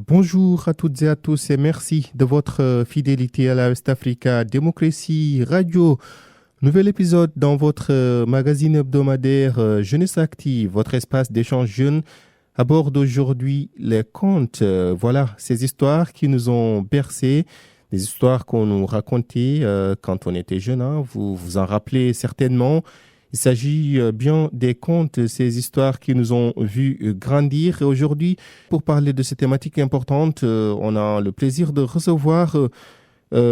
Bonjour à toutes et à tous et merci de votre fidélité à la West Africa Démocratie Radio. Nouvel épisode dans votre magazine hebdomadaire Jeunesse Active, votre espace d'échange jeune aborde aujourd'hui les contes. Voilà, ces histoires qui nous ont bercés, des histoires qu'on nous racontait quand on était jeune. Vous vous en rappelez certainement. Il s'agit bien des contes, ces histoires qui nous ont vu grandir. Et aujourd'hui, pour parler de ces thématiques importantes, on a le plaisir de recevoir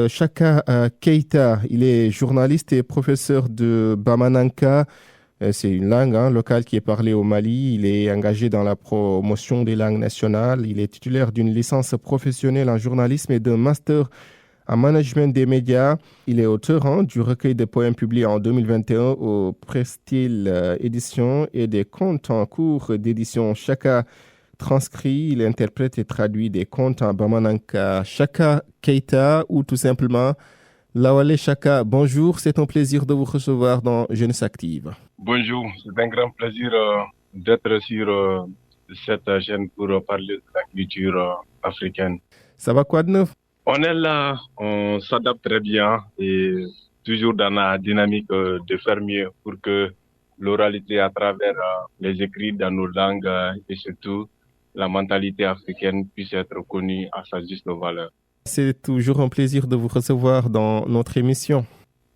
Chaka Keita. Il est journaliste et professeur de Bamananka. C'est une langue locale qui est parlée au Mali. Il est engagé dans la promotion des langues nationales. Il est titulaire d'une licence professionnelle en journalisme et d'un master en management des médias. Il est auteur du recueil de poèmes publié en 2021 au Prestil Édition et des contes en cours d'édition Chaka transcrit. Il interprète et traduit des contes en Bamananka. Chaka Keita ou tout simplement Lawale Chaka. Bonjour, c'est un plaisir de vous recevoir dans Jeunesse Active. Bonjour, c'est un grand plaisir d'être sur cette chaîne pour parler de la culture africaine. Ça va quoi de neuf? On est là, on s'adapte très bien et toujours dans la dynamique de faire mieux pour que l'oralité à travers les écrits dans nos langues et surtout la mentalité africaine puisse être connue à sa juste valeur. C'est toujours un plaisir de vous recevoir dans notre émission.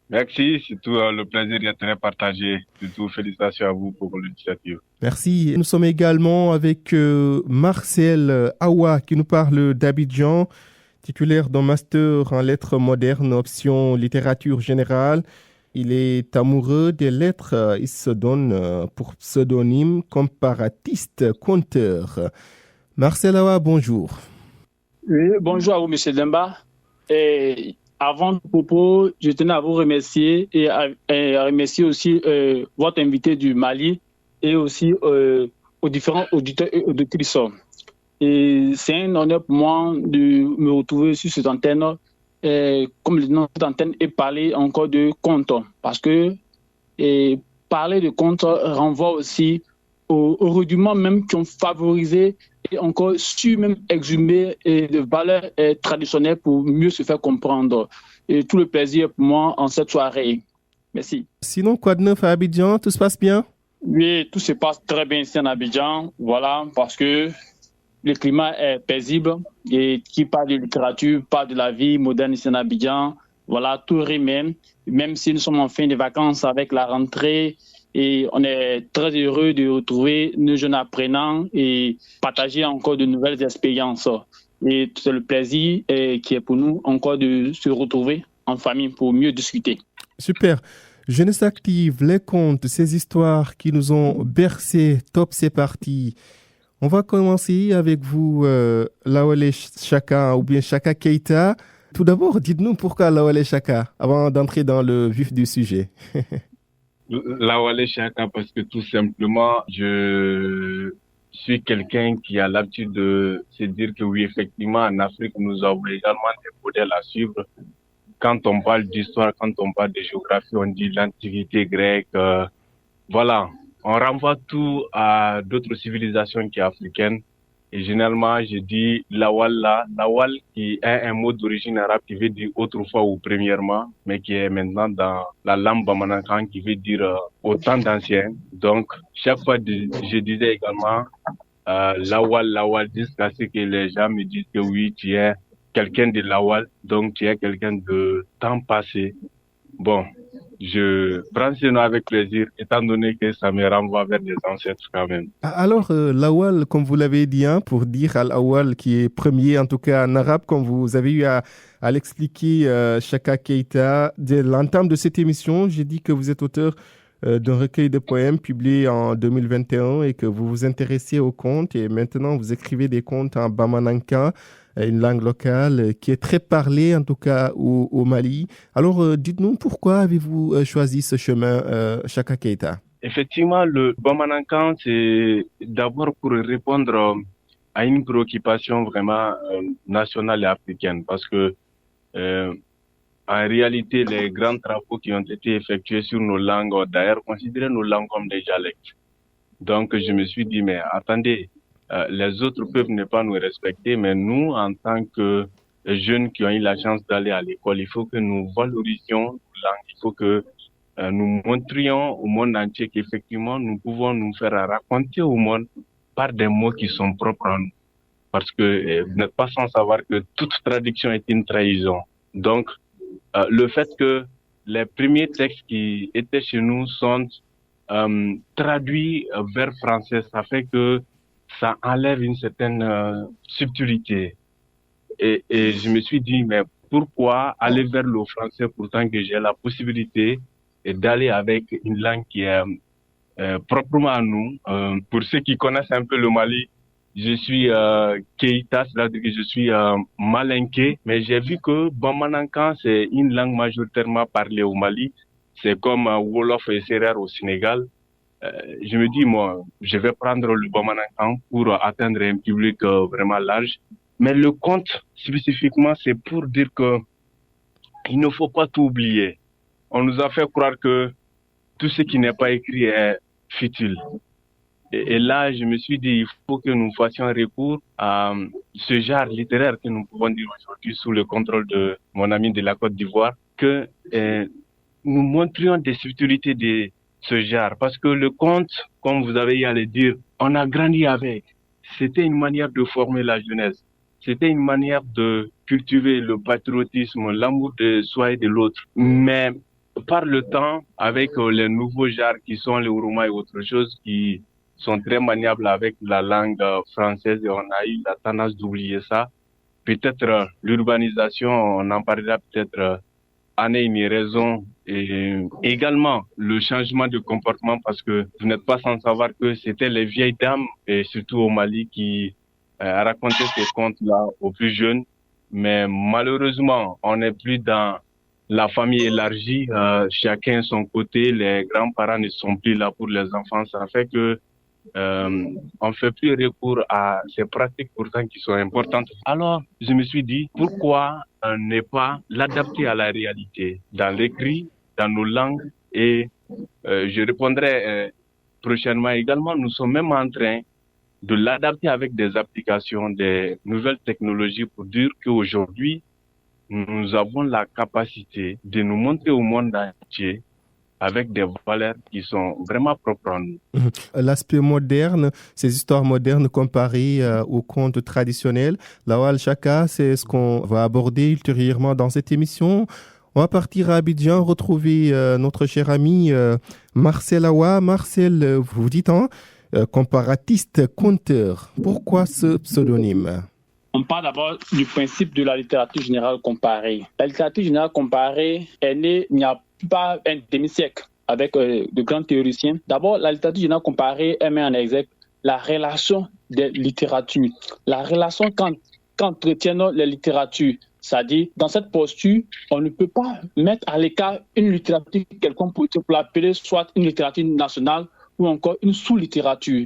Merci, surtout le plaisir est très partagé. Surtout félicitations à vous pour l'initiative. Merci. Nous sommes également avec Marcel Awa qui nous parle d'Abidjan, titulaire d'un master en lettres modernes, option littérature générale. Il est amoureux des lettres. Il se donne pour pseudonyme comparatiste conteur. Marcel Awa, bonjour. Oui, bonjour à vous, M. Demba. Et avant tout propos, je tenais à vous remercier et à remercier aussi votre invité du Mali et aussi aux différents auditeurs et auditrices. Et c'est un honneur pour moi de me retrouver sur cette antenne, comme le nom de cette antenne, et parler encore de contes. Parce que parler de contes renvoie aussi aux rudiments même qui ont favorisé et encore su même exhumer de valeurs traditionnelles pour mieux se faire comprendre. Et tout le plaisir pour moi en cette soirée. Merci. Sinon, quoi de neuf à Abidjan? Tout se passe bien? Oui, tout se passe très bien ici en Abidjan. Voilà, parce que le climat est paisible et qui parle de littérature, parle de la vie moderne ici en Abidjan. Voilà, tout rime. Même si nous sommes en fin de vacances avec la rentrée, et on est très heureux de retrouver nos jeunes apprenants et partager encore de nouvelles expériences. Et c'est le plaisir qui est pour nous encore de se retrouver en famille pour mieux discuter. Super. Jeunesse Active, les contes, ces histoires qui nous ont bercés. Top, c'est parti. On va commencer avec vous, Lawale Chaka ou bien Chaka Keita. Tout d'abord, dites-nous pourquoi Lawale Chaka, avant d'entrer dans le vif du sujet. Lawale Chaka parce que tout simplement, je suis quelqu'un qui a l'habitude de se dire que oui, effectivement, en Afrique, nous avons également des modèles à suivre. Quand on parle d'histoire, quand on parle de géographie, on dit l'Antiquité grecque. Voilà, on renvoie tout à d'autres civilisations qui sont africaines. Et généralement, je dis Lawal qui est un mot d'origine arabe qui veut dire autrefois ou premièrement, mais qui est maintenant dans la langue bamanankan qui veut dire autant d'anciens. Donc, chaque fois, je disais également Lawal, jusqu'à ce que les gens me disent que oui, tu es quelqu'un de Lawal, donc tu es quelqu'un de temps passé. Bon, je prends ce nom avec plaisir, étant donné que ça me renvoie vers des ancêtres quand même. Alors, l'awal, comme vous l'avez dit, pour dire al-awal, qui est premier, en tout cas en arabe, comme vous avez eu à l'expliquer, Chaka Keita, dès l'entame de cette émission, j'ai dit que vous êtes auteur d'un recueil de poèmes publié en 2021 et que vous vous intéressez aux contes et maintenant vous écrivez des contes en Bamananka, une langue locale qui est très parlée en tout cas au Mali. Alors dites-nous pourquoi avez-vous choisi ce chemin, Chaka Keita? Effectivement, le Bamanankan, c'est d'abord pour répondre à une préoccupation vraiment nationale et africaine parce que en réalité, les grands travaux qui ont été effectués sur nos langues, d'ailleurs, considéraient nos langues comme des dialectes. Donc, je me suis dit, mais attendez, les autres peuvent ne pas nous respecter, mais nous, en tant que jeunes qui ont eu la chance d'aller à l'école, il faut que nous valorisions nos langues, il faut que nous montrions au monde entier qu'effectivement, nous pouvons nous faire raconter au monde par des mots qui sont propres à nous. Parce que vous n'êtes pas sans savoir que toute traduction est une trahison. Donc, le fait que les premiers textes qui étaient chez nous sont traduits vers français, ça fait que ça enlève une certaine subtilité. Et je me suis dit, mais pourquoi aller vers le français pourtant que j'ai la possibilité d'aller avec une langue qui est proprement à nous. Pour ceux qui connaissent un peu le Mali, je suis Keita, c'est-à-dire que je suis malinké, mais j'ai vu que Bamanankan, c'est une langue majoritairement parlée au Mali. C'est comme Wolof et Serer au Sénégal. Je me dis, moi, je vais prendre le Bamanankan pour atteindre un public vraiment large. Mais le conte, spécifiquement, c'est pour dire que il ne faut pas tout oublier. On nous a fait croire que tout ce qui n'est pas écrit est futile. Et là, je me suis dit, il faut que nous fassions recours à ce genre littéraire que nous pouvons dire aujourd'hui sous le contrôle de mon ami de la Côte d'Ivoire, que nous montrions des subtilités de ce genre. Parce que le conte, comme vous avez eu à le dire, on a grandi avec. C'était une manière de former la jeunesse. C'était une manière de cultiver le patriotisme, l'amour de soi et de l'autre. Mais par le temps, avec les nouveaux genres qui sont les Uruma et autre chose, qui sont très maniables avec la langue française, et on a eu la tendance d'oublier ça. Peut-être l'urbanisation, on en parlera peut-être en est une raison, et également le changement de comportement, parce que vous n'êtes pas sans savoir que c'était les vieilles dames, et surtout au Mali, qui racontaient ces contes-là aux plus jeunes. Mais malheureusement, on n'est plus dans la famille élargie, chacun son côté, les grands-parents ne sont plus là pour les enfants. Ça fait que on fait plus recours à ces pratiques pourtant qui sont importantes. Alors, je me suis dit, pourquoi ne pas l'adapter à la réalité, dans l'écrit, dans nos langues, et je répondrai prochainement également, nous sommes même en train de l'adapter avec des applications, des nouvelles technologies pour dire qu'aujourd'hui, nous avons la capacité de nous montrer au monde entier avec des valeurs qui sont vraiment propres à nous. L'aspect moderne, ces histoires modernes comparées aux contes traditionnels, Lawal Chaka, c'est ce qu'on va aborder ultérieurement dans cette émission. On va partir à Abidjan, retrouver notre cher ami Marcel Awa. Marcel, vous dites comparatiste, conteur. Pourquoi ce pseudonyme ? On parle d'abord du principe de la littérature générale comparée. La littérature générale comparée est née il n'y a pas un demi-siècle avec de grands théoriciens. D'abord, la littérature générale comparée met en exergue la relation des littératures, la relation qu'entretiennent les littératures. C'est-à-dire, dans cette posture, on ne peut pas mettre à l'écart une littérature quelconque pour l'appeler soit une littérature nationale ou encore une sous-littérature.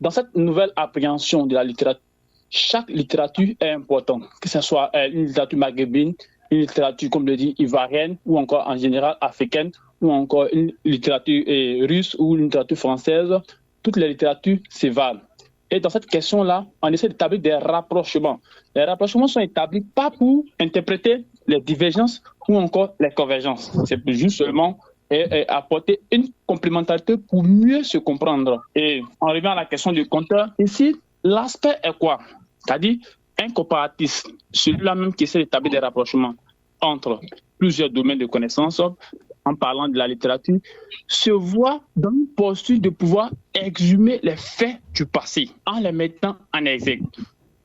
Dans cette nouvelle appréhension de la littérature, chaque littérature est importante, que ce soit une littérature maghrébine, une littérature, comme le dit, ivoirienne, ou encore en général africaine, ou encore une littérature russe ou une littérature française. Toutes les littératures se valent. Et dans cette question-là, on essaie d'établir des rapprochements. Les rapprochements sont établis pas pour interpréter les divergences ou encore les convergences. C'est juste seulement apporter une complémentarité pour mieux se comprendre. Et en revenant à la question du conteur, ici, l'aspect est quoi? C'est-à-dire un comparatiste, celui-là même qui essaie d'établir des rapprochements entre plusieurs domaines de connaissances, en parlant de la littérature, se voit dans une posture de pouvoir exhumer les faits du passé en les mettant en exergue.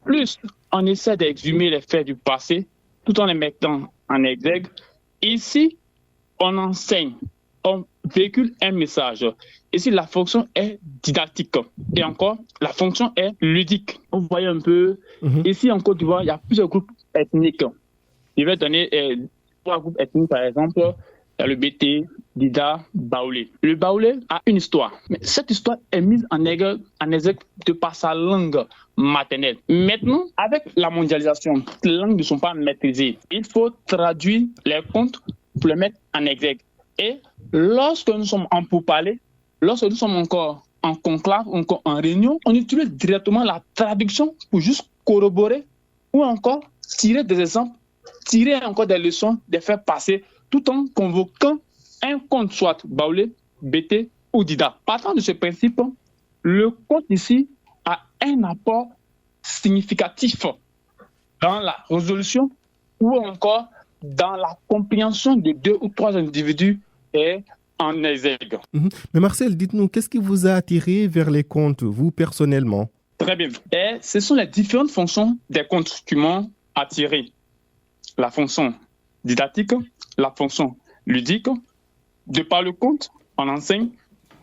Plus on essaie d'exhumer les faits du passé tout en les mettant en exergue, ici, on enseigne, on véhicule un message. Ici, la fonction est didactique. Et encore, la fonction est ludique. Vous voyez un peu, ici en Côte d'Ivoire, il y a plusieurs groupes ethniques. Je vais donner 3 groupes ethniques, par exemple. Il y a le Bété, Dida, Baoulé. Le Baoulé a une histoire. Mais cette histoire est mise en exergue de par sa langue maternelle. Maintenant, avec la mondialisation, les langues ne sont pas maîtrisées. Il faut traduire les contes pour les mettre en exergue. Et lorsque nous sommes en pourparlers, lorsque nous sommes encore en conclave ou en réunion, on utilise directement la traduction pour juste corroborer ou encore tirer des exemples, tirer encore des leçons, des faits passés, tout en convoquant un conte, soit Baoulé, Bété ou Dida. Partant de ce principe, le conte ici a un apport significatif dans la résolution ou encore dans la compréhension de 2 ou 3 individus et en exergue. Mais Marcel, dites-nous, qu'est-ce qui vous a attiré vers les contes, vous personnellement? Très bien. Et ce sont les différentes fonctions des contes qui m'ont attiré. La fonction didactique, la fonction ludique. De par le conte, on enseigne.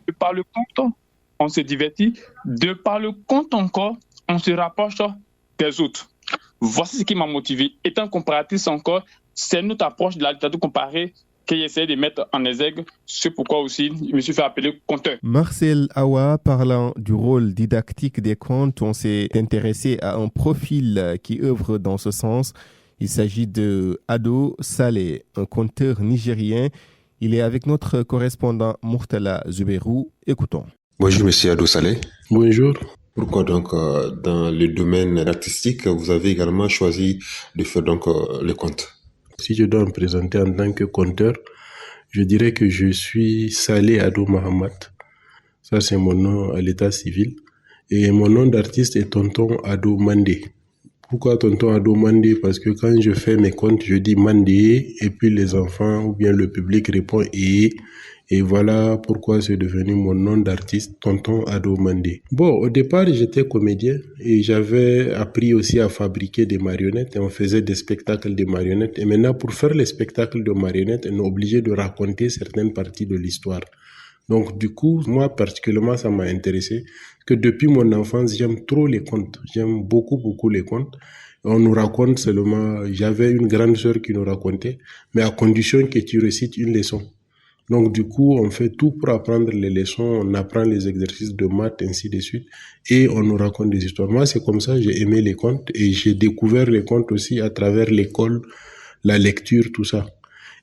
De par le conte, on se divertit. De par le conte encore, on se rapproche des autres. Voici ce qui m'a motivé. Étant comparatrice encore, c'est notre approche de la littérature comparée que j'essaie de mettre en exergue. C'est pourquoi aussi je me suis fait appeler conteur. Marcel Awa, parlant du rôle didactique des contes, on s'est intéressé à un profil qui œuvre dans ce sens. Il s'agit de Ado Saleh, un conteur nigérien. Il est avec notre correspondant Murtala Zuberou. Écoutons. Bonjour, monsieur Ado Saleh. Bonjour. Pourquoi donc, dans le domaine artistique, vous avez également choisi de faire donc le conte? Si je dois me présenter en tant que conteur, je dirais que je suis Saleh Ado Mohamed. Ça, c'est mon nom à l'état civil. Et mon nom d'artiste est Tonton Ado Mandé. Pourquoi Tonton Ado Mandé? Parce que quand je fais mes contes, je dis Mandé, et puis les enfants ou bien le public répond et voilà pourquoi c'est devenu mon nom d'artiste, Tonton Ado Mandé. Bon, au départ, j'étais comédien et j'avais appris aussi à fabriquer des marionnettes et on faisait des spectacles de marionnettes. Et maintenant, pour faire les spectacles de marionnettes, on est obligé de raconter certaines parties de l'histoire. Donc, du coup, moi, particulièrement, ça m'a intéressé que depuis mon enfance, j'aime trop les contes. J'aime beaucoup les contes. On nous raconte seulement, j'avais une grande sœur qui nous racontait, mais à condition que tu récites une leçon. Donc, du coup, on fait tout pour apprendre les leçons, on apprend les exercices de maths, ainsi de suite, et on nous raconte des histoires. Moi, c'est comme ça, j'ai aimé les contes et j'ai découvert les contes aussi à travers l'école, la lecture, tout ça.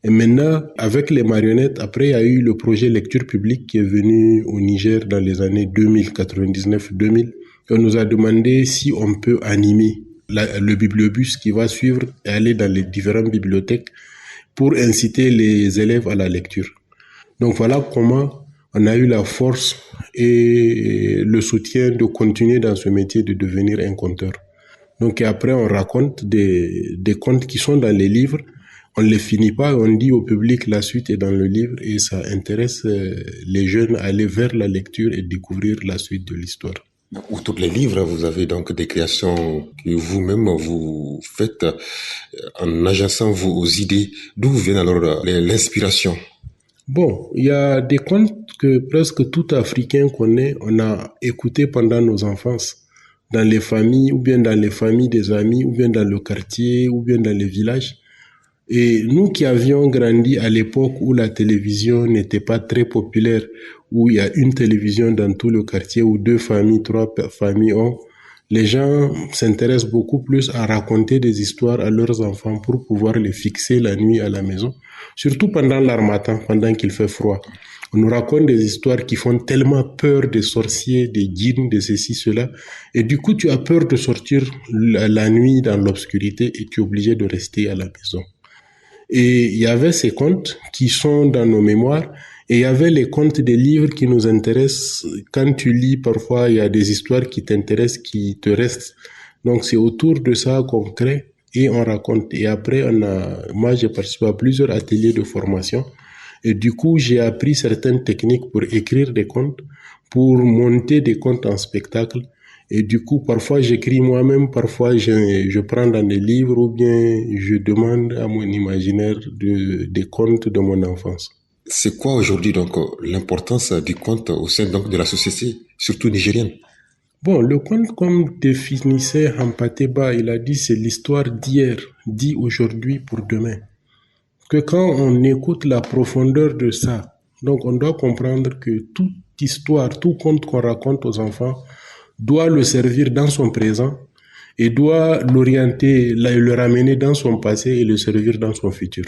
Et maintenant, avec les marionnettes, après, il y a eu le projet lecture publique qui est venu au Niger dans les années 2000, 99-2000. On nous a demandé si on peut animer le bibliobus qui va suivre et aller dans les différentes bibliothèques pour inciter les élèves à la lecture. Donc voilà comment on a eu la force et le soutien de continuer dans ce métier, de devenir un conteur. Donc après, on raconte des contes qui sont dans les livres. On ne les finit pas, on dit au public la suite est dans le livre et ça intéresse les jeunes à aller vers la lecture et découvrir la suite de l'histoire. Autour des livres, vous avez donc des créations que vous-même vous faites en agençant vos idées. D'où vient alors l'inspiration? Bon, il y a des contes que presque tout Africain connaît, on a écouté pendant nos enfances, dans les familles, ou bien dans les familles des amis, ou bien dans le quartier, ou bien dans les villages. Et nous qui avions grandi à l'époque où la télévision n'était pas très populaire, où il y a une télévision dans tout le quartier, où 2 familles, 3 familles ont, les gens s'intéressent beaucoup plus à raconter des histoires à leurs enfants pour pouvoir les fixer la nuit à la maison, surtout pendant l'harmattan, pendant qu'il fait froid. On nous raconte des histoires qui font tellement peur des sorciers, des djinns, de ceci, cela. Et du coup, tu as peur de sortir la nuit dans l'obscurité et tu es obligé de rester à la maison. Et il y avait ces contes qui sont dans nos mémoires et il y avait les contes des livres qui nous intéressent. Quand tu lis, parfois, il y a des histoires qui t'intéressent, qui te restent. Donc, c'est autour de ça qu'on crée et on raconte. Et après, moi, j'ai participé à plusieurs ateliers de formation. Et du coup, j'ai appris certaines techniques pour écrire des contes, pour monter des contes en spectacle. Et du coup, parfois, j'écris moi-même, parfois, je prends dans des livres ou bien je demande à mon imaginaire des contes de mon enfance. C'est quoi aujourd'hui donc l'importance du conte au sein donc de la société, surtout nigérienne? Bon, le conte, comme définissait Hampateba, il a dit c'est l'histoire d'hier, dit aujourd'hui pour demain. Que quand on écoute la profondeur de ça, donc on doit comprendre que toute histoire, tout conte qu'on raconte aux enfants doit le servir dans son présent et doit l'orienter, le ramener dans son passé et le servir dans son futur.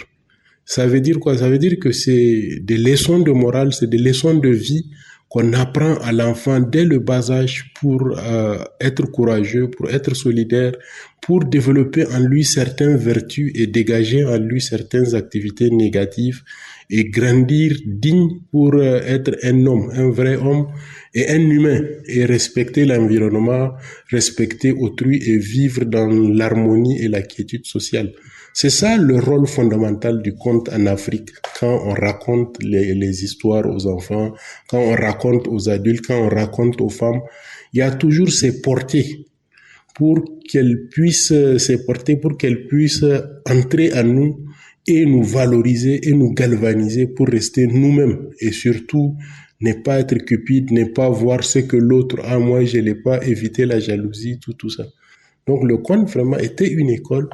Ça veut dire quoi? Ça veut dire que c'est des leçons de morale, c'est des leçons de vie qu'on apprend à l'enfant dès le bas âge pour être courageux, pour être solidaire, pour développer en lui certaines vertus et dégager en lui certaines activités négatives et grandir digne pour être un homme, un vrai homme et un humain et respecter l'environnement, respecter autrui et vivre dans l'harmonie et la quiétude sociale. C'est ça le rôle fondamental du conte en Afrique. Quand on raconte les histoires aux enfants, quand on raconte aux adultes, quand on raconte aux femmes, il y a toujours ces portées pour qu'elles puissent entrer en nous et nous valoriser et nous galvaniser pour rester nous-mêmes et surtout ne pas être cupide, ne pas voir ce que l'autre a, moi je l'ai pas, éviter la jalousie, tout ça. Donc le conte vraiment était une école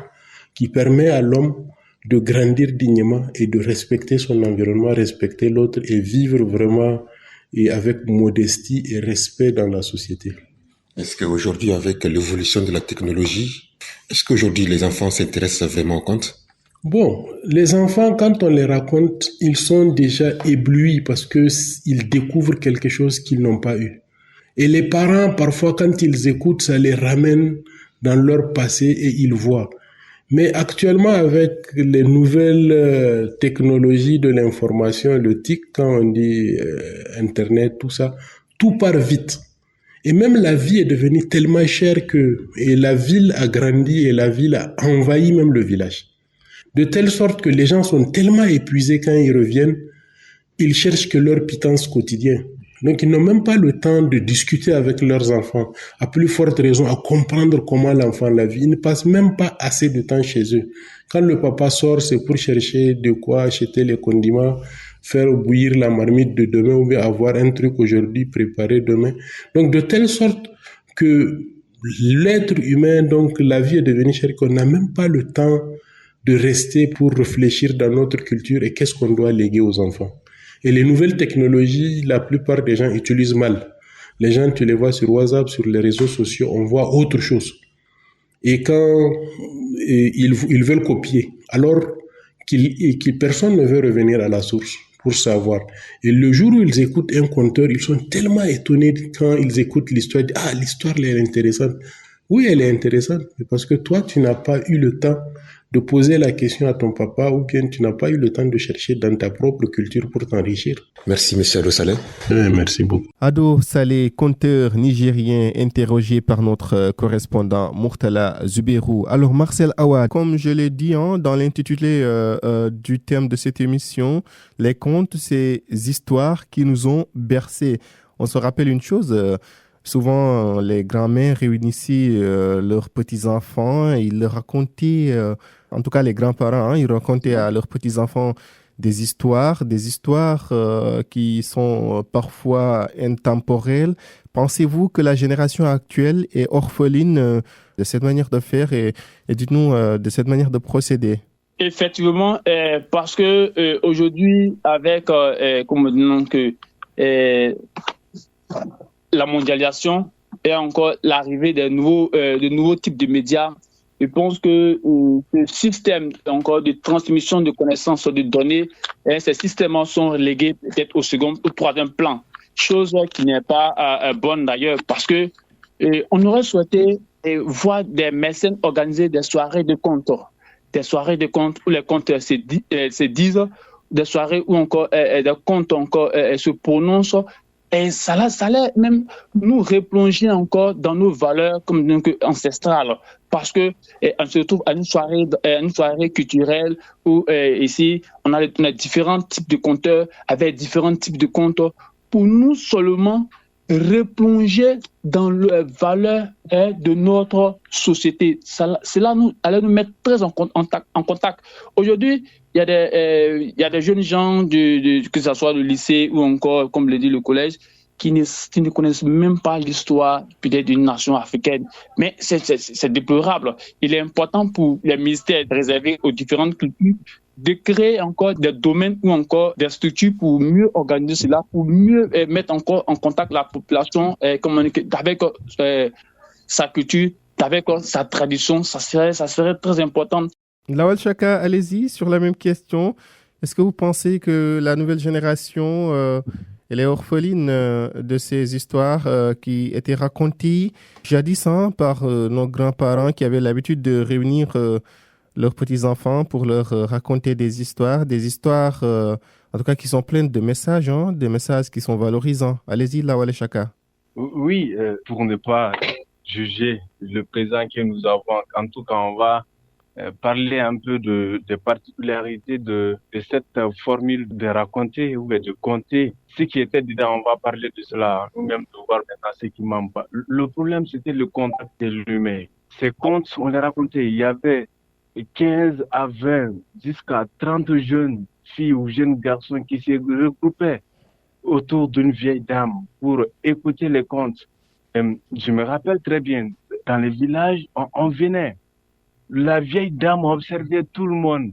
qui permet à l'homme de grandir dignement et de respecter son environnement, respecter l'autre et vivre vraiment et avec modestie et respect dans la société. Est-ce qu'aujourd'hui, avec l'évolution de la technologie, est-ce qu'aujourd'hui les enfants s'intéressent vraiment au conte? Bon, les enfants, quand on les raconte, ils sont déjà éblouis parce qu'ils découvrent quelque chose qu'ils n'ont pas eu. Et les parents, parfois, quand ils écoutent, ça les ramène dans leur passé et ils voient. Mais actuellement, avec les nouvelles technologies de l'information, le TIC, quand on dit Internet, tout ça, tout part vite. Et même la vie est devenue tellement chère et la ville a grandi et la ville a envahi même le village. De telle sorte que les gens sont tellement épuisés quand ils reviennent, ils cherchent que leur pitance quotidien. Donc, ils n'ont même pas le temps de discuter avec leurs enfants, à plus forte raison, à comprendre comment l'enfant la vit. Ils ne passent même pas assez de temps chez eux. Quand le papa sort, c'est pour chercher de quoi acheter les condiments, faire bouillir la marmite de demain ou bien avoir un truc aujourd'hui préparé demain. Donc, de telle sorte que l'être humain, donc la vie est devenue chère, qu'on n'a même pas le temps de rester pour réfléchir dans notre culture et qu'est-ce qu'on doit léguer aux enfants. Et les nouvelles technologies, la plupart des gens utilisent mal. Les gens, tu les vois sur WhatsApp, sur les réseaux sociaux, on voit autre chose. Et quand ils veulent copier, alors personne ne veut revenir à la source pour savoir. Et le jour où ils écoutent un conteur, ils sont tellement étonnés quand ils écoutent l'histoire. Ah, l'histoire, elle est intéressante. Oui, elle est intéressante, parce que toi, tu n'as pas eu le temps de poser la question à ton papa ou bien tu n'as pas eu le temps de chercher dans ta propre culture pour t'enrichir. Merci, M. Ado Saleh. Merci beaucoup. Ado Saleh, conteur nigérien interrogé par notre correspondant Murtala Zubérou. Alors, Marcel Awad, comme je l'ai dit dans l'intitulé du thème de cette émission, les contes, ces histoires qui nous ont bercés. On se rappelle une chose, souvent les grands-mères réunissaient leurs petits-enfants, ils leur racontaient, en tout cas les grands-parents, ils racontaient à leurs petits-enfants des histoires qui sont parfois intemporelles. Pensez-vous que la génération actuelle est orpheline de cette manière de faire et dites-nous de cette manière de procéder? Effectivement, parce que aujourd'hui, avec comme disons que la mondialisation et encore l'arrivée de nouveaux types de médias, je pense que ce système encore de transmission de connaissances, de données, ces systèmes sont relégués peut-être au second ou troisième plan. Chose qui n'est pas bonne d'ailleurs, parce que on aurait souhaité voir des mécènes organiser des soirées de contes où les contes se disent, des soirées où encore des contes encore se prononcent. Et ça allait même nous replonger encore dans nos valeurs comme donc ancestrales, parce que on se retrouve à une soirée culturelle où ici on a différents types de conteurs avec différents types de contes pour nous seulement replonger dans les valeurs de notre société. Cela allait nous mettre très en contact. Aujourd'hui, il y a des jeunes gens, que ce soit le lycée ou encore, comme le dit le collège, qui ne connaissent même pas l'histoire peut-être d'une nation africaine. Mais c'est déplorable. Il est important pour les ministères réservés aux différentes cultures de créer encore des domaines ou encore des structures pour mieux organiser cela, pour mieux mettre encore en contact la population avec sa culture, avec sa tradition. Ça serait très important. Lawal Chaka, allez-y, sur la même question. Est-ce que vous pensez que la nouvelle génération Elle est orpheline de ces histoires qui étaient racontées jadis par nos grands-parents qui avaient l'habitude de réunir leurs petits-enfants pour leur raconter des histoires en tout cas qui sont pleines de messages, des messages qui sont valorisants. Allez-y, Lawale Chaka. Oui, pour ne pas juger le présent que nous avons, en tout cas, on va parler un peu des particularités de cette formule de raconter ou de conter. Ce qui était dedans, on va parler de cela, nous-mêmes de voir maintenant ce qui manque pas. Le problème, c'était le contact de l'humain. Ces contes, on les racontait, il y avait 15 à 20, jusqu'à 30 jeunes filles ou jeunes garçons qui se regroupaient autour d'une vieille dame pour écouter les contes. Je me rappelle très bien, dans les villages, on venait. La vieille dame observait tout le monde,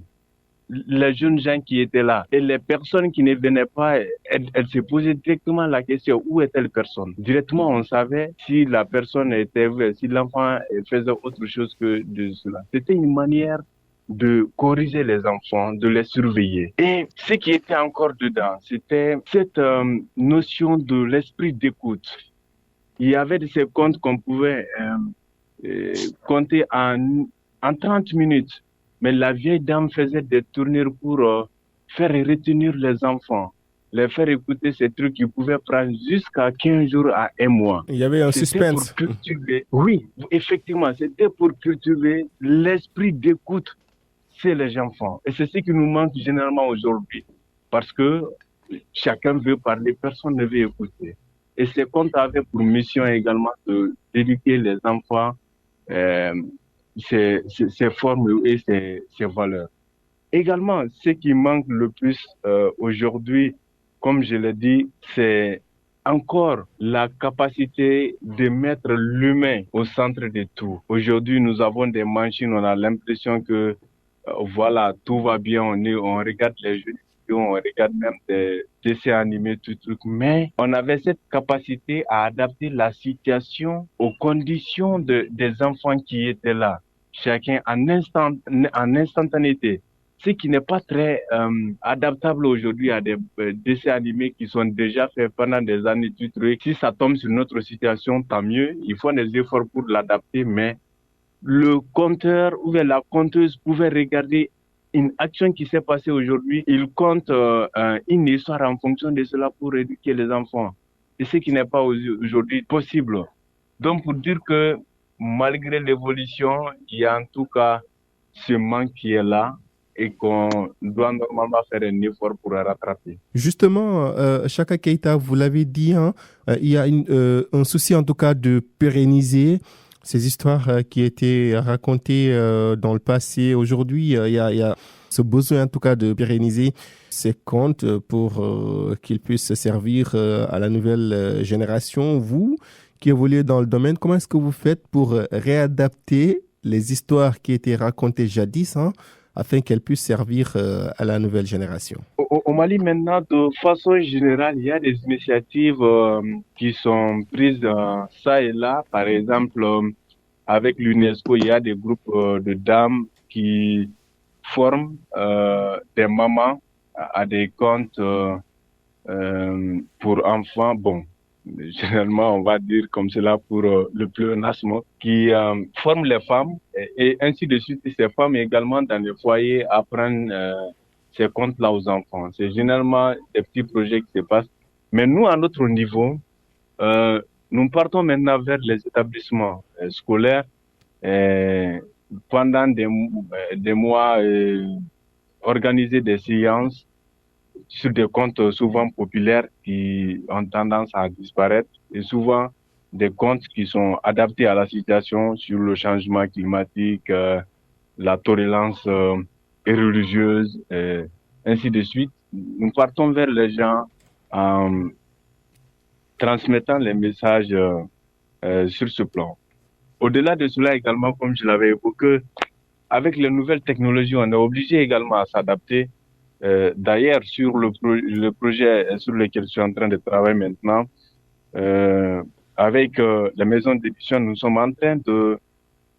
les jeunes gens qui étaient là. Et les personnes qui ne venaient pas, elles se posaient directement la question, où est telle personne? Directement, on savait si la personne était, si l'enfant faisait autre chose que de cela. C'était une manière de corriger les enfants, de les surveiller. Et ce qui était encore dedans, c'était cette notion de l'esprit d'écoute. Il y avait de ces contes qu'on pouvait compter en 30 minutes. Mais la vieille dame faisait des tournures pour faire retenir les enfants, les faire écouter ces trucs qui pouvaient prendre jusqu'à 15 jours à un mois. Il y avait un suspense. Pour cultiver, oui, effectivement, c'était pour cultiver l'esprit d'écoute chez les enfants. Et c'est ce qui nous manque généralement aujourd'hui. Parce que chacun veut parler, personne ne veut écouter. Et ces contes avaient pour mission également d'éduquer les enfants ces formes et ces valeurs. Également, ce qui manque le plus aujourd'hui, comme je l'ai dit, c'est encore la capacité de mettre l'humain au centre de tout. Aujourd'hui, nous avons des machines, on a l'impression que voilà, tout va bien, on regarde les jeux vidéo, on regarde même des dessins animés, tout truc, mais on avait cette capacité à adapter la situation aux conditions des enfants qui étaient là, chacun en instantanéité. Ce qui n'est pas très adaptable aujourd'hui à des dessins animés qui sont déjà faits pendant des années, tout truc. Si ça tombe sur notre situation, tant mieux, il faut des efforts pour l'adapter, mais le conteur ou la conteuse pouvait regarder une action qui s'est passée aujourd'hui. Il compte une histoire en fonction de cela pour éduquer les enfants. Et ce qui n'est pas aujourd'hui possible. Donc, pour dire que malgré l'évolution, il y a en tout cas ce manque qui est là et qu'on doit normalement faire un effort pour le rattraper. Justement, Chaka Keita, vous l'avez dit, il y a un souci en tout cas de pérenniser ces histoires qui étaient racontées dans le passé. Aujourd'hui, il y a ce besoin en tout cas de pérenniser ces contes pour qu'ils puissent servir à la nouvelle génération. Vous qui évoluez dans le domaine, comment est-ce que vous faites pour réadapter les histoires qui étaient racontées jadis afin qu'elles puissent servir à la nouvelle génération? Au Mali, maintenant, de façon générale, il y a des initiatives qui sont prises ça et là. Par exemple, avec l'UNESCO, il y a des groupes de dames qui forment des mamans à des contes pour enfants. Bon, généralement, on va dire comme cela pour le pléonasme, qui forment les femmes et ainsi de suite. Ces femmes également dans les foyers apprennent ces contes-là aux enfants. C'est généralement des petits projets qui se passent. Mais nous, à notre niveau, nous partons maintenant vers les établissements scolaires pendant des mois, organiser des séances sur des contes souvent populaires qui ont tendance à disparaître et souvent des contes qui sont adaptés à la situation sur le changement climatique, la tolérance religieuse, ainsi de suite. Nous partons vers les gens en transmettant les messages sur ce plan. Au-delà de cela également, comme je l'avais évoqué, avec les nouvelles technologies, on est obligé également à s'adapter. D'ailleurs, sur le projet sur lequel je suis en train de travailler maintenant, avec la maison d'édition, nous sommes en train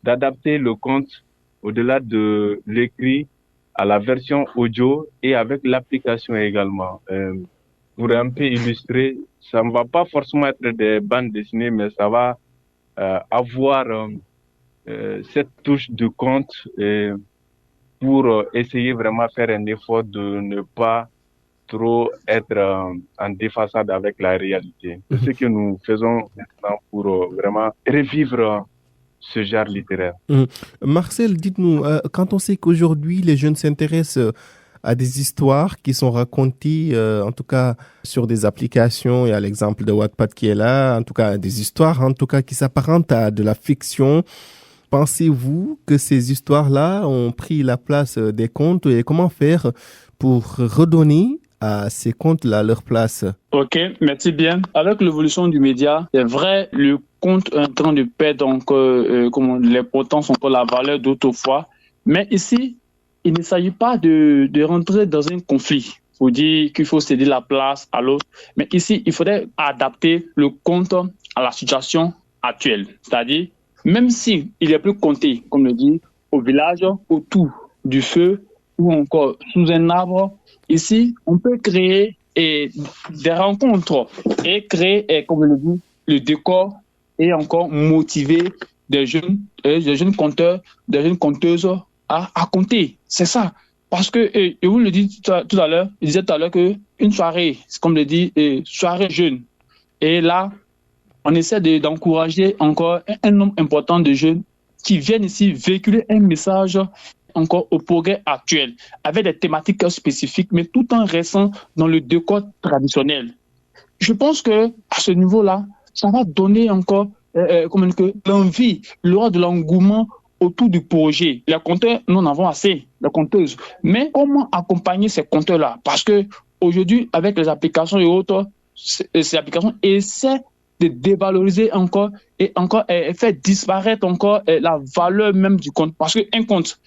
d'adapter le conte au-delà de l'écrit à la version audio et avec l'application également. pour un peu illustrer, ça ne va pas forcément être des bandes dessinées, mais ça va avoir cette touche de conte pour essayer vraiment faire un effort de ne pas trop être en déphasage avec la réalité. C'est ce que nous faisons maintenant pour vraiment revivre ce genre littéraire. Marcel, dites-nous, quand on sait qu'aujourd'hui les jeunes s'intéressent à des histoires qui sont racontées, en tout cas sur des applications, il y a l'exemple de Wattpad qui est là, en tout cas des histoires en tout cas qui s'apparentent à de la fiction. Pensez-vous que ces histoires-là ont pris la place des contes et comment faire pour redonner à ces contes-là leur place? Ok, merci bien. Avec l'évolution du média, c'est vrai, le conte est en train de perdre encore l'importance, encore la valeur d'autrefois. Mais ici, il ne s'agit pas de rentrer dans un conflit. Il faut dire qu'il faut céder la place à l'autre. Mais ici, il faudrait adapter le conte à la situation actuelle. C'est-à-dire, même s'il est plus compté, comme le dit, au village, autour du feu ou encore sous un arbre, ici, on peut créer des rencontres et créer, comme le dit, le décor et encore motiver des jeunes conteurs, des jeunes conteuses à compter. C'est ça. Parce que, je vous le dis tout à l'heure, je disais tout à l'heure qu'une soirée, comme le dit, soirée jeune. Et là, on essaie d'encourager encore un nombre important de jeunes qui viennent ici véhiculer un message encore au progrès actuel, avec des thématiques spécifiques, mais tout en restant dans le décor traditionnel. Je pense que à ce niveau-là, ça va donner encore l'envie, il y aura de l'engouement autour du projet. Les conteurs, nous en avons assez, les conteuses. Mais comment accompagner ces conteurs-là? Parce que aujourd'hui, avec les applications et autres, ces applications essaient de dévaloriser encore et faire disparaître encore la valeur même du compte. Parce qu'un compte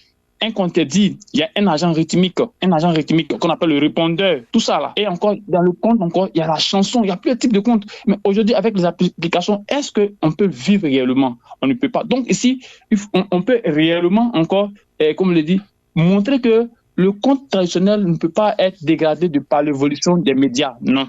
est dit, il y a un agent rythmique qu'on appelle le répondeur, tout ça là. Et encore, dans le compte, encore, il y a la chanson, il y a plusieurs types de comptes. Mais aujourd'hui, avec les applications, est-ce qu'on peut vivre réellement? On ne peut pas. Donc ici, on peut réellement encore, comme je l'ai dit, montrer que le compte traditionnel ne peut pas être dégradé par l'évolution des médias. Non.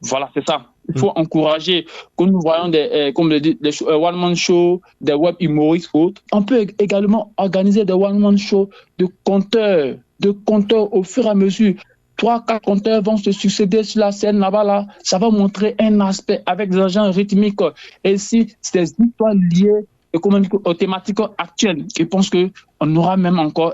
Voilà, c'est ça. Il faut encourager, comme nous voyons comme le dit, des one-man show, des web humoristes autres. On peut également organiser des one-man show de conteurs au fur et à mesure. 3-4 conteurs vont se succéder sur la scène là-bas, là. Ça va montrer un aspect avec des agents rythmiques. Et si c'est des histoires liées aux thématiques actuelles, je pense qu'on aura même encore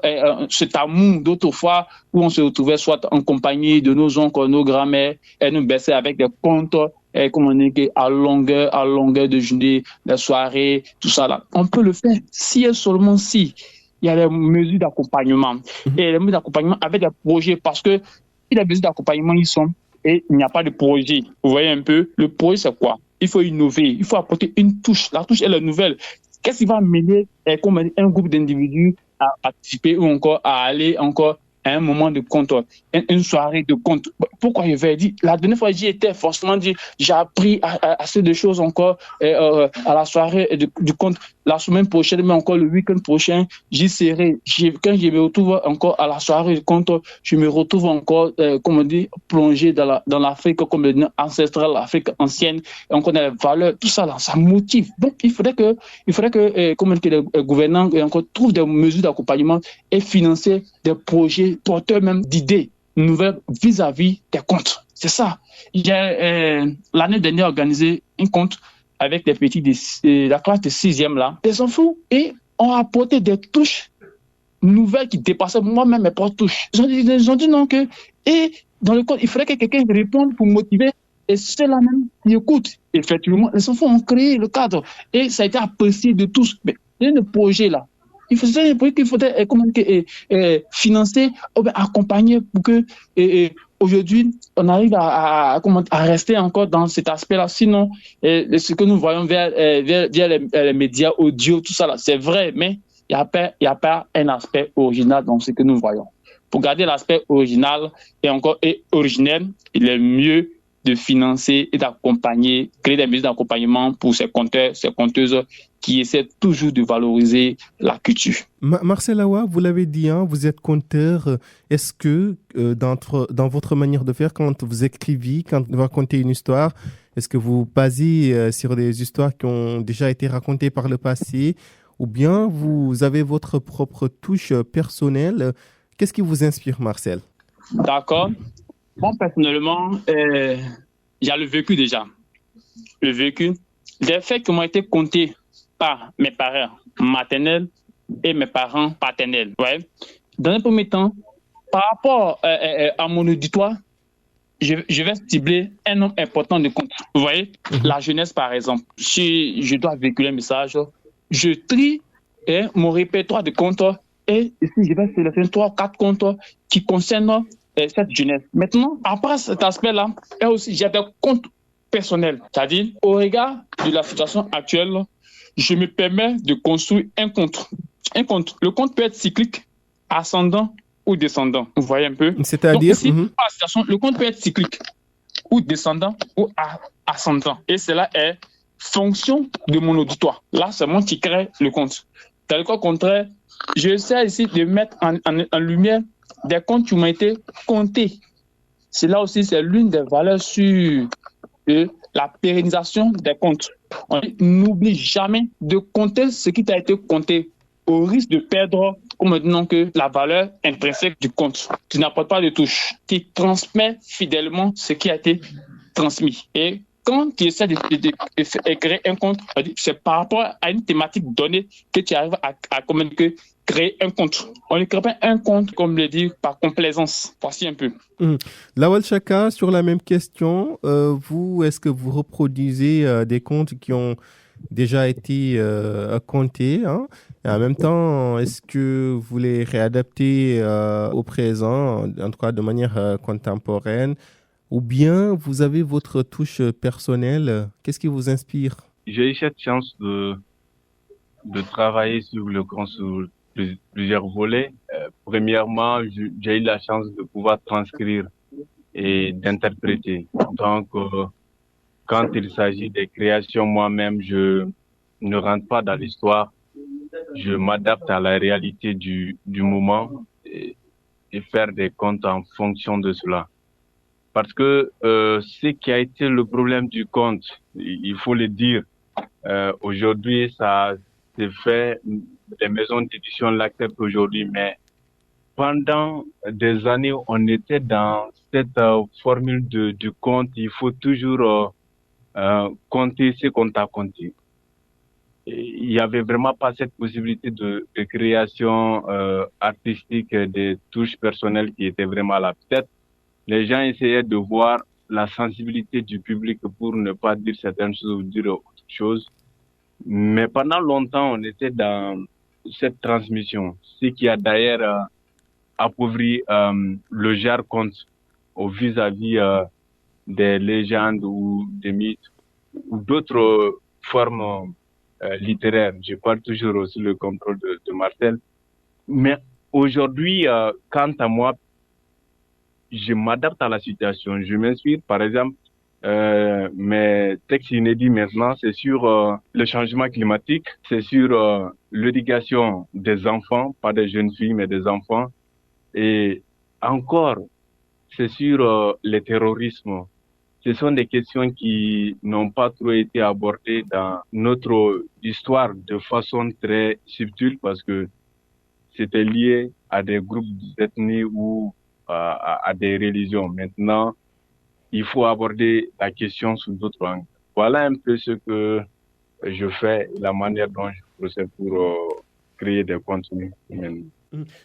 cet amour d'autrefois où on se retrouvait soit en compagnie de nos oncles, nos grands-mères, et nous baisser avec des contes à longueur de journée, des soirées, tout ça là. On peut le faire si et seulement si il y a des mesures d'accompagnement. Et les mesures d'accompagnement avec des projets, parce que si les mesures d'accompagnement y sont et il n'y a pas de projet, vous voyez un peu, le projet c'est quoi? Il faut innover, il faut apporter une touche. La touche elle est nouvelle. Qu'est-ce qui va amener un groupe d'individus à participer ou encore à aller encore à un moment de compte, une soirée de compte? Pourquoi je vais dire? La dernière fois, j'y étais, forcément dit, j'ai appris assez de choses encore à la soirée du compte. La semaine prochaine, mais encore le week-end prochain, j'y serai. Quand je me retrouve encore à la soirée du compte, je me retrouve encore, comme on dit, plongé dans l'Afrique, comme ancestrale, l'Afrique ancienne, et on connaît les valeurs, tout ça là, ça motive. Donc, il faudrait que les gouvernants encore trouvent des mesures d'accompagnement et financer des projets porteurs même d'idées nouvelles vis-à-vis des comptes. C'est ça. J'ai l'année dernière organisé un compte avec les petits de la classe de 6e là, des enfants, et ont apporté des touches nouvelles qui dépassaient moi-même mes propres touches. Ils ont dit non que, et dans le compte, il faudrait que quelqu'un réponde pour motiver, et ceux-là même qui écoutent. Effectivement, les enfants ont créé le cadre, et ça a été apprécié de tous. Mais le projet là, il faudrait financer, accompagner pour que aujourd'hui, on arrive à rester encore dans cet aspect-là. Sinon, ce que nous voyons via les médias audio, tout ça, là, c'est vrai, mais il n'y a pas un aspect original dans ce que nous voyons. Pour garder l'aspect original et originel, il est mieux de financer et d'accompagner, créer des mesures d'accompagnement pour ces compteurs, ces compteuses qui essaient toujours de valoriser la culture. Marcel Awa, vous l'avez dit, hein, vous êtes conteur. Est-ce que dans votre manière de faire, quand vous écrivez, quand vous racontez une histoire, est-ce que vous basez sur des histoires qui ont déjà été racontées par le passé ou bien vous avez votre propre touche personnelle? Qu'est-ce qui vous inspire, Marcel? D'accord. Moi, personnellement, il y a le vécu déjà. Le vécu. Des faits qui m'ont été contés par mes parents maternels et mes parents paternels. Ouais. Dans un premier temps, par rapport à mon auditoire, je vais cibler un nombre important de comptes. Vous voyez, la jeunesse, par exemple. Si je dois véhiculer un message, je trie mon répertoire de comptes et ici, je vais sélectionner 3 ou 4 comptes qui concernent cette jeunesse. Maintenant, après cet aspect-là, et aussi, j'ai des comptes personnels. C'est-à-dire, au regard de la situation actuelle, je me permets de construire un compte. Un compte. Le compte peut être cyclique, ascendant ou descendant. Vous voyez un peu? C'est-à-dire? Donc, ici, le compte peut être cyclique ou descendant ou ascendant. Et cela est fonction de mon auditoire. Là, c'est moi qui crée le compte. Dans le cas contraire, j'essaie ici de mettre en lumière des comptes qui m'ont été comptés. Cela aussi, c'est l'une des valeurs sûres de la pérennisation des comptes. On n'oublie jamais de compter ce qui t'a été compté au risque de perdre, comme maintenant que la valeur intrinsèque du compte, qui n'apporte pas de touche, qui transmet fidèlement ce qui a été transmis. Et quand tu essaies de créer un compte, c'est par rapport à une thématique donnée que tu arrives à communiquer, créer un compte. On ne crée pas un compte, comme le dit, par complaisance. Voici un peu. Lawal Chaka, sur la même question, vous, est-ce que vous reproduisez des comptes qui ont déjà été comptés, hein? Et en même temps, est-ce que vous les réadaptez au présent, en tout cas de manière contemporaine? Ou bien vous avez votre touche personnelle? Qu'est-ce qui vous inspire? J'ai eu cette chance de travailler sur le compte sur plusieurs volets. Premièrement, j'ai eu la chance de pouvoir transcrire et d'interpréter. Donc, quand il s'agit des créations, moi-même, je ne rentre pas dans l'histoire. Je m'adapte à la réalité du moment et faire des comptes en fonction de cela. Parce que ce qui a été le problème du conte, il faut le dire, aujourd'hui, ça s'est fait, les maisons d'édition l'acceptent aujourd'hui, mais pendant des années, on était dans cette formule du conte. Il faut toujours compter ce qu'on t'a compté. Il n'y avait vraiment pas cette possibilité de création artistique, des touches personnelles qui étaient vraiment là. Peut-être les gens essayaient de voir la sensibilité du public pour ne pas dire certaines choses ou dire autre chose. Mais pendant longtemps, on était dans cette transmission. Ce qui a d'ailleurs appauvri le genre conte au vis-à-vis des légendes ou des mythes ou d'autres formes littéraires. Je parle toujours aussi le contrôle de Marcel. Mais aujourd'hui, quant à moi, je m'adapte à la situation. Je m'inspire, par exemple, mes textes inédits maintenant, c'est sur le changement climatique, c'est sur l'éducation des enfants, pas des jeunes filles, mais des enfants. Et encore, c'est sur le terrorisme. Ce sont des questions qui n'ont pas trop été abordées dans notre histoire de façon très subtile parce que c'était lié à des groupes d'ethnie ou à des religions. Maintenant, il faut aborder la question sous d'autres angles. Voilà un peu ce que je fais, la manière dont je procède pour créer des contenus.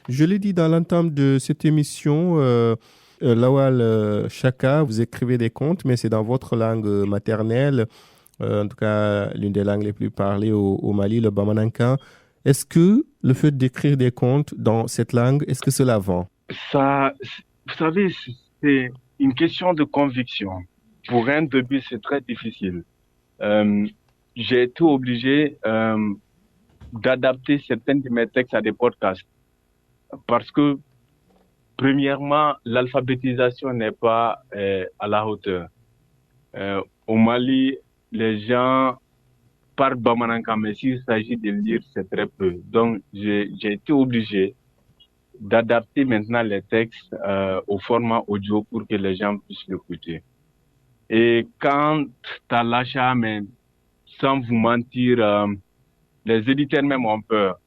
Je l'ai dit dans l'entame de cette émission, Lawal Chaka, vous écrivez des contes, mais c'est dans votre langue maternelle, en tout cas l'une des langues les plus parlées au Mali, le Bamanankan. Est-ce que le fait d'écrire des contes dans cette langue, est-ce que cela vend? Ça, vous savez, c'est une question de conviction. Pour un début, c'est très difficile. J'ai été obligé d'adapter certains de mes textes à des podcasts parce que, premièrement, l'alphabétisation n'est pas à la hauteur. Au Mali, les gens parlent Bamanankan, mais s'il s'agit de lire, c'est très peu. Donc, j'ai été obligé d'adapter maintenant les textes au format audio pour que les gens puissent l'écouter. Et quant à l'achat, mais sans vous mentir, les éditeurs même ont peur.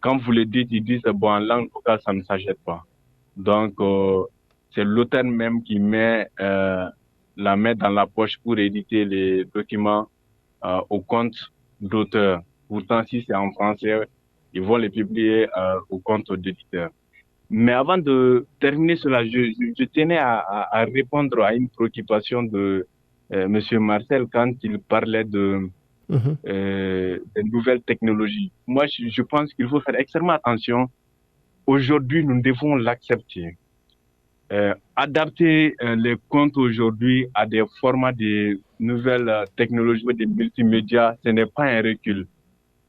Quand vous le dites, ils disent bon, en langue locale, ça ne s'achète pas. Donc, c'est l'auteur même qui met la main dans la poche pour éditer les documents au compte d'auteur. Pourtant, si c'est en français, ils vont les publier au compte d'éditeur. Mais avant de terminer cela, je tenais à répondre à une préoccupation de Monsieur Marcel quand il parlait de des nouvelles technologies. Moi, je pense qu'il faut faire extrêmement attention. Aujourd'hui, nous devons l'accepter. Adapter les comptes aujourd'hui à des formats de nouvelles technologies, des multimédias, ce n'est pas un recul.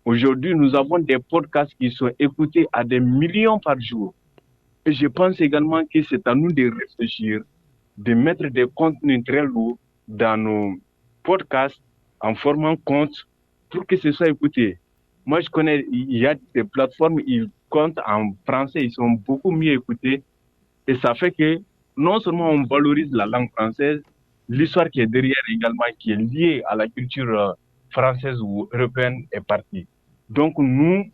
Aujourd'hui, nous avons des podcasts qui sont écoutés à des millions par jour. Et je pense également que c'est à nous de réfléchir, de mettre des contenus très lourds dans nos podcasts en formant compte pour que ce soit écouté. Moi, je connais, il y a des plateformes, ils comptent en français, ils sont beaucoup mieux écoutés. Et ça fait que non seulement on valorise la langue française, l'histoire qui est derrière également, qui est liée à la culture française ou européenne est partie. Donc nous,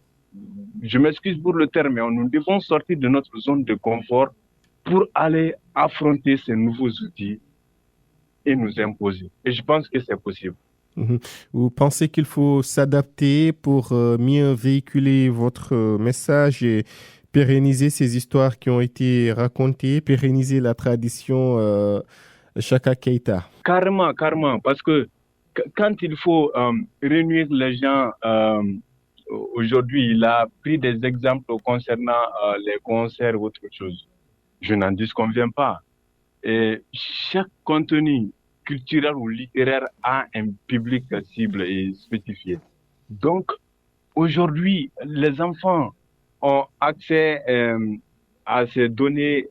je m'excuse pour le terme, mais nous devons sortir de notre zone de confort pour aller affronter ces nouveaux outils et nous imposer. Et je pense que c'est possible. Vous pensez qu'il faut s'adapter pour mieux véhiculer votre message et pérenniser ces histoires qui ont été racontées, pérenniser la tradition Chaka Keita? Carrément, parce que quand il faut réunir les gens, aujourd'hui, il a pris des exemples concernant les concerts ou autre chose. Je n'en disconviens pas. Et chaque contenu culturel ou littéraire a un public cible et spécifié. Donc, aujourd'hui, les enfants ont accès à ces données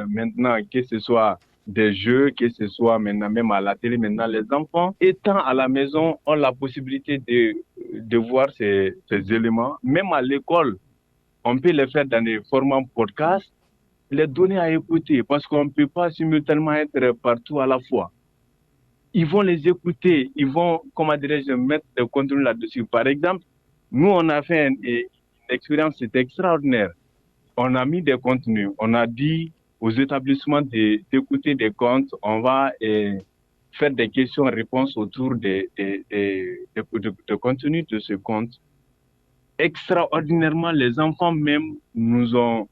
maintenant, que ce soit des jeux, que ce soit maintenant même à la télé. Maintenant, les enfants, étant à la maison, ont la possibilité de voir ces éléments. Même à l'école, on peut les faire dans des formats podcast, les donner à écouter, parce qu'on ne peut pas simultanément être partout à la fois. Ils vont les écouter, ils vont, comment dirais-je, mettre le contenu là-dessus. Par exemple, nous, on a fait une expérience, c'était extraordinaire. On a mis des contenus, on a dit aux établissements d'écouter des comptes, on va faire des questions-réponses autour de contenu de ce compte. Extraordinairement, les enfants même nous ont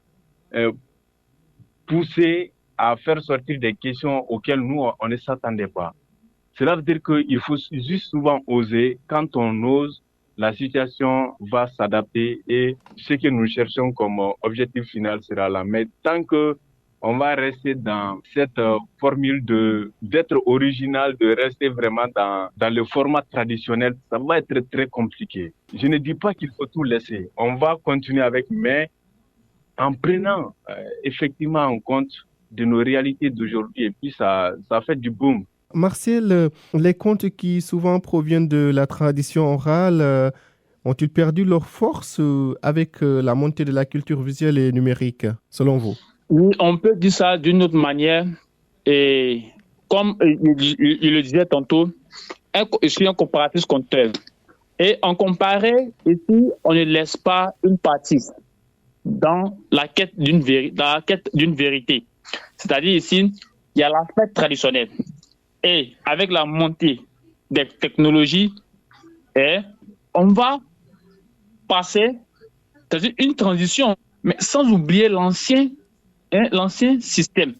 poussé à faire sortir des questions auxquelles nous, on ne s'attendait pas. Cela veut dire qu'il faut juste souvent oser. Quand on ose, la situation va s'adapter et ce que nous cherchons comme objectif final sera là. Mais tant que on va rester dans cette formule d'être original, de rester vraiment dans le format traditionnel, ça va être très compliqué. Je ne dis pas qu'il faut tout laisser. On va continuer avec, mais en prenant effectivement en compte de nos réalités d'aujourd'hui. Et puis ça fait du boom. Marcel, les contes qui souvent proviennent de la tradition orale, ont-ils perdu leur force avec la montée de la culture visuelle et numérique, selon vous? Oui, on peut dire ça d'une autre manière. Et comme il le disait tantôt, je suis un comparatrice conteur. Et en comparé, ici, on ne laisse pas une partie dans la quête d'une vérité. C'est-à-dire ici, il y a l'aspect traditionnel. Et avec la montée des technologies, on va passer, c'est-à-dire une transition, mais sans oublier l'ancien système.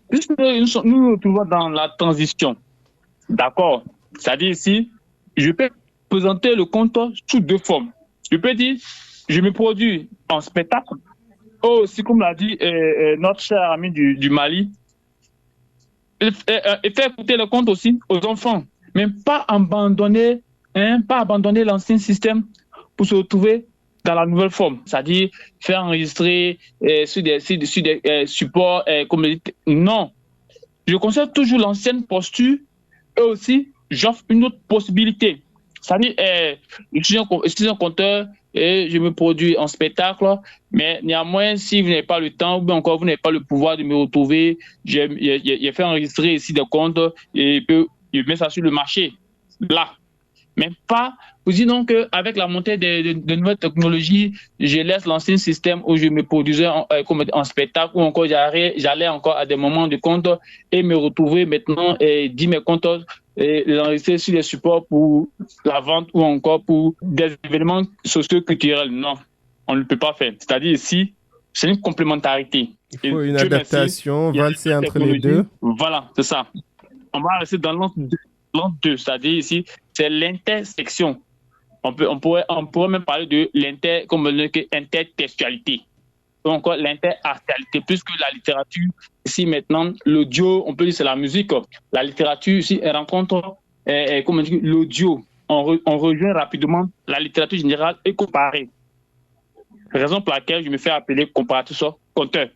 Puisque nous nous retrouvons dans la transition, d'accord, c'est-à-dire ici, je peux présenter le conte sous deux formes. Je peux dire, je me produis en spectacle, aussi comme l'a dit notre cher ami du Mali, et faire écouter le conte aussi aux enfants, mais pas abandonner l'ancien système pour se retrouver dans la nouvelle forme, c'est-à-dire faire enregistrer sur des supports comme non. Je conserve toujours l'ancienne posture Et aussi, j'offre une autre possibilité. C'est-à-dire, je suis un conteur et je me produis en spectacle, mais néanmoins, si vous n'avez pas le temps ou bien encore vous n'avez pas le pouvoir de me retrouver, j'ai fait enregistrer ici des comptes et je mets ça sur le marché, là. Mais pas, vous dites donc qu'avec la montée de nouvelles technologies, je laisse l'ancien système où je me produisais en spectacle ou encore j'allais encore à des moments de compte et me retrouver maintenant et dire mes comptes et les enregistrer sur les supports pour la vente ou encore pour des événements socio-culturels. Non, on ne peut pas faire. C'est-à-dire ici, c'est une complémentarité. Il faut une adaptation, valser entre les deux. Voilà, c'est ça. On va rester dans l'an 2, c'est-à-dire ici, c'est l'intersection. On pourrait même parler de l'intertextualité. Ou encore l'interartialité, puisque la littérature, ici maintenant, l'audio, on peut dire c'est la musique. La littérature, ici, elle rencontre l'audio. On rejoint rapidement la littérature générale et comparée. Raison pour laquelle je me fais appeler comparateur, conteur.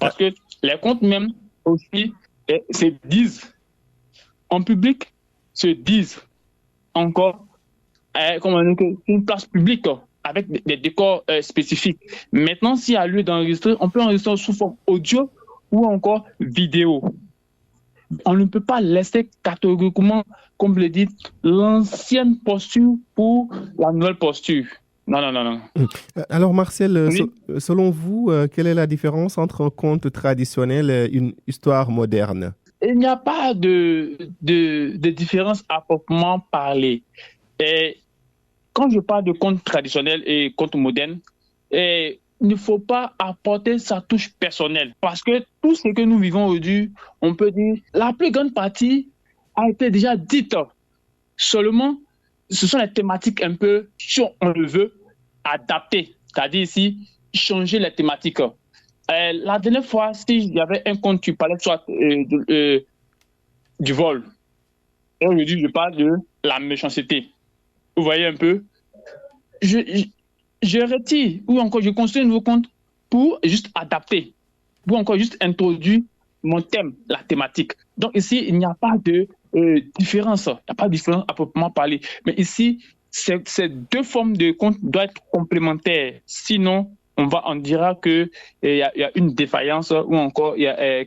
Parce que les contes même aussi se disent en public, se disent encore une place publique avec des décors spécifiques. Maintenant, s'il y a lieu d'enregistrer, on peut enregistrer sous forme audio ou encore vidéo. On ne peut pas laisser catégoriquement, comme vous le dites, l'ancienne posture pour la nouvelle posture. Non. Alors Marcel, Oui. selon vous, quelle est la différence entre un conte traditionnel et une histoire moderne? Il n'y a pas de différence à proprement parler. Et quand je parle de conte traditionnel et conte moderne, il ne faut pas apporter sa touche personnelle. Parce que tout ce que nous vivons aujourd'hui, on peut dire, la plus grande partie a été déjà dite. Seulement, ce sont les thématiques un peu, si on le veut, adaptées. C'est-à-dire ici, changer les thématiques. La dernière fois, si j'avais un conte, tu parlais soit du vol. Et aujourd'hui, je parle de la méchanceté. Vous voyez un peu? Je retire ou encore je construis un nouveau compte pour juste adapter, ou encore juste introduire mon thème, la thématique. Donc ici, il n'y a pas de différence. Il n'y a pas de différence à proprement parler. Mais ici, ces deux formes de compte doivent être complémentaires. Sinon, on dira qu'il y a une défaillance ou encore il y a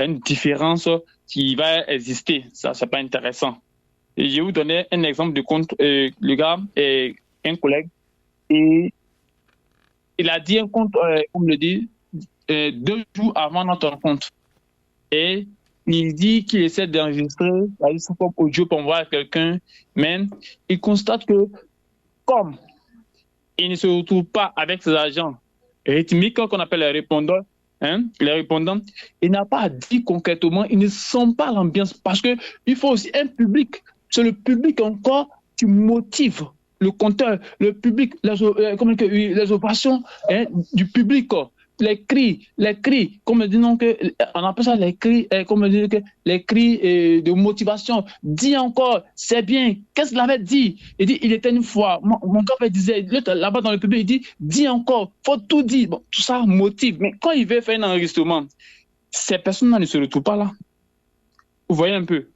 une différence qui va exister. Ça, c'est pas intéressant. Et je vais vous donner un exemple de compte. Le gars, un collègue, et il a dit un compte, comme le dit, 2 jours avant notre rencontre. Et il dit qu'il essaie d'enregistrer la sous forme audio pour envoyer à quelqu'un, mais il constate que comme il ne se retrouve pas avec ses agents rythmiques qu'on appelle les répondants, il n'a pas dit concrètement, ils ne sont pas l'ambiance parce qu'il faut aussi un public. C'est le public encore qui motive le compteur, le public, les opérations du public. Les cris, comme on dit on appelle ça les cris, les cris de motivation. Dis encore, c'est bien. Qu'est-ce qu'il avait dit? Il dit, il était une fois. Mon gars disait, là-bas dans le public, il dit, dis encore, faut tout dire. Bon, tout ça motive. Mais quand il veut faire un enregistrement, ces personnes-là ne se retrouvent pas là. Vous voyez un peu.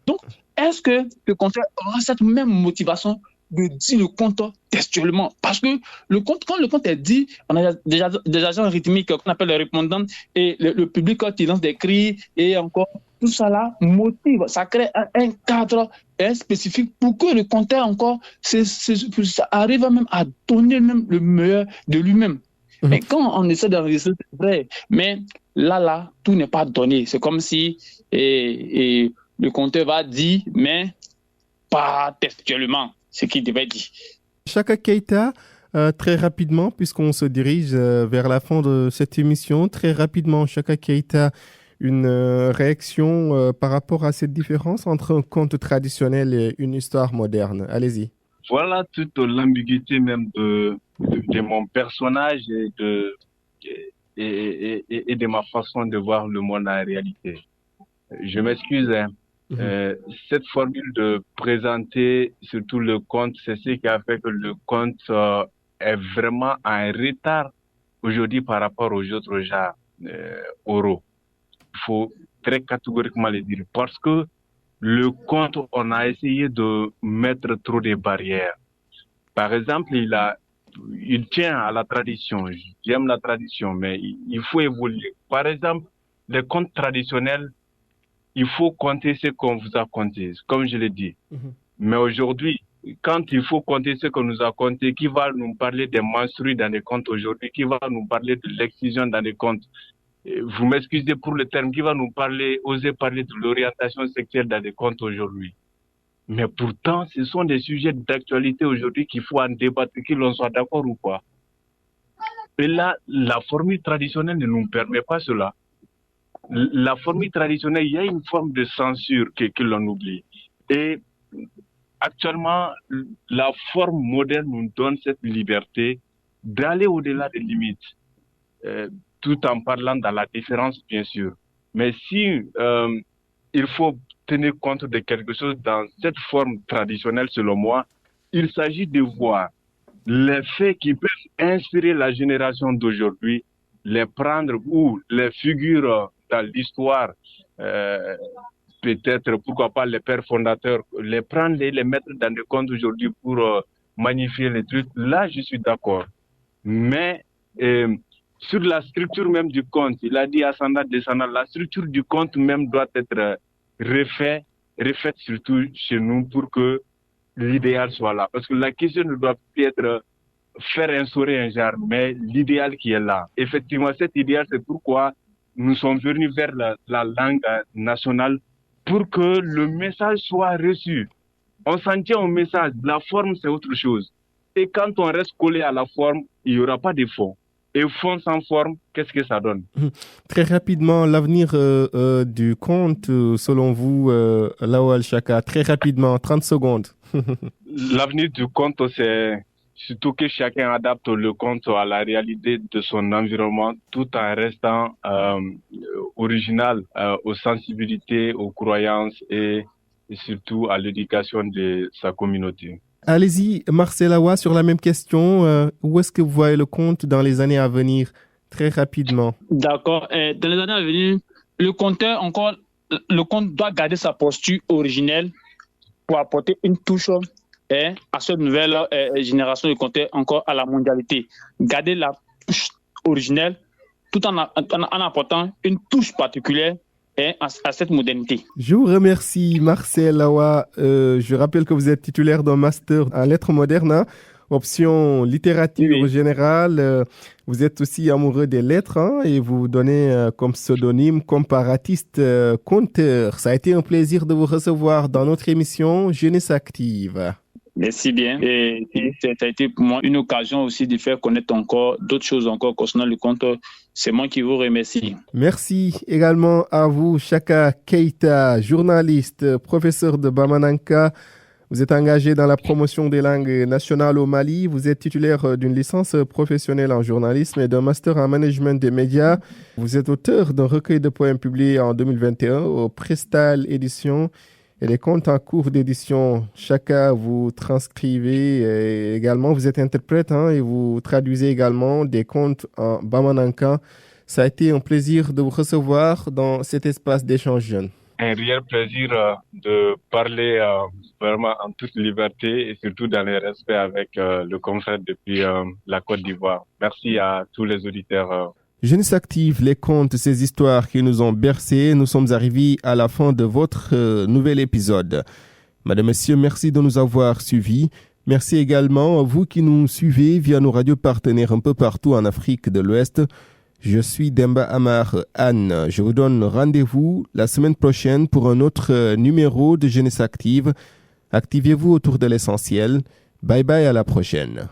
Donc, est-ce que le compteur aura cette même motivation de dire le compte textuellement? Parce que quand le compte est dit, on a des agents rythmiques qu'on appelle les répondants et le public qui lance des cris et encore tout ça là motive, ça crée un cadre spécifique pour que le compteur encore ça arrive même à donner même le meilleur de lui-même. Mais quand on essaie d'enregistrer, c'est vrai, mais là, tout n'est pas donné. C'est comme si le compteur va dire, mais pas textuellement ce qu'il devait dire. Chaka Keita, très rapidement, puisqu'on se dirige vers la fin de cette émission, très rapidement, Chaka Keita, une réaction par rapport à cette différence entre un conte traditionnel et une histoire moderne. Allez-y. Voilà toute l'ambiguïté même de mon personnage et de ma façon de voir le monde en réalité. Je m'excuse, cette formule de présenter surtout le conte, c'est ce qui a fait que le conte est vraiment en retard aujourd'hui par rapport aux autres genres oraux. Il faut très catégoriquement le dire parce que le compte, on a essayé de mettre trop de barrières. Par exemple, il tient à la tradition. J'aime la tradition, mais il faut évoluer. Par exemple, les comptes traditionnels, il faut compter ce qu'on vous a compté, comme je l'ai dit. Mais aujourd'hui, quand il faut compter ce qu'on nous a compté, qui va nous parler des menstrues dans les comptes aujourd'hui, qui va nous parler de l'excision dans les comptes, vous m'excusez pour le terme, qui va nous oser parler de l'orientation sexuelle dans les comptes aujourd'hui. Mais pourtant, ce sont des sujets d'actualité aujourd'hui qu'il faut en débattre, que l'on soit d'accord ou pas. Et là, la formule traditionnelle ne nous permet pas cela. La formule traditionnelle, il y a une forme de censure que l'on oublie. Et actuellement, la forme moderne nous donne cette liberté d'aller au-delà des limites, tout en parlant dans la différence, bien sûr. Mais si il faut tenir compte de quelque chose dans cette forme traditionnelle, selon moi, il s'agit de voir les faits qui peuvent inspirer la génération d'aujourd'hui, les prendre ou les figures dans l'histoire, peut-être, pourquoi pas les pères fondateurs, les prendre et les mettre dans des comptes aujourd'hui pour magnifier les trucs. Là, je suis d'accord. Mais sur la structure même du compte, il a dit ascendant, descendant, la structure du compte même doit être refaite surtout chez nous pour que l'idéal soit là. Parce que la question ne doit plus être faire instaurer un genre, mais l'idéal qui est là. Effectivement, cet idéal, c'est pourquoi nous sommes venus vers la langue nationale pour que le message soit reçu. On s'en tient au message. La forme, c'est autre chose. Et quand on reste collé à la forme, il n'y aura pas de fond. Et fond sans forme, qu'est-ce que ça donne? Très rapidement, l'avenir du conte, selon vous, Lawal Chaka, très rapidement, 30 secondes. L'avenir du conte, c'est surtout que chacun adapte le conte à la réalité de son environnement tout en restant original aux sensibilités, aux croyances et surtout à l'éducation de sa communauté. Allez-y, Marcel Awa, sur la même question. Où est-ce que vous voyez le conte dans les années à venir? Très rapidement. D'accord. Dans les années à venir, le conte doit garder sa posture originelle pour apporter une touche à cette nouvelle génération de conteurs, encore à la mondialité. Garder la touche originelle tout en apportant une touche particulière à cette modernité. Je vous remercie, Marcel Awa. Je rappelle que vous êtes titulaire d'un master en lettres modernes, option littérature générale. Vous êtes aussi amoureux des lettres et vous donnez comme pseudonyme comparatiste conteur. Ça a été un plaisir de vous recevoir dans notre émission Jeunesse Active. Merci bien. Et ça a été pour moi une occasion aussi de faire connaître encore d'autres choses encore concernant le conte. C'est moi qui vous remercie. Merci également à vous, Chaka Keita, journaliste, professeur de Bamananka. Vous êtes engagé dans la promotion des langues nationales au Mali. Vous êtes titulaire d'une licence professionnelle en journalisme et d'un master en management des médias. Vous êtes auteur d'un recueil de poèmes publié en 2021 au Prestal Éditions. Et les contes en cours d'édition, Chaka, vous transcrivez et également, vous êtes interprète et vous traduisez également des contes en Bamanankan. Ça a été un plaisir de vous recevoir dans cet espace d'échange jeune. Un réel plaisir de parler vraiment en toute liberté et surtout dans le respect avec le confrère depuis la Côte d'Ivoire. Merci à tous les auditeurs. Jeunesse Active, les contes, ces histoires qui nous ont bercés. Nous sommes arrivés à la fin de votre nouvel épisode. Madame, Messieurs, merci de nous avoir suivis. Merci également à vous qui nous suivez via nos radios partenaires un peu partout en Afrique de l'Ouest. Je suis Demba Amar Anne. Je vous donne rendez-vous la semaine prochaine pour un autre numéro de Jeunesse Active. Activez-vous autour de l'essentiel. Bye bye, à la prochaine.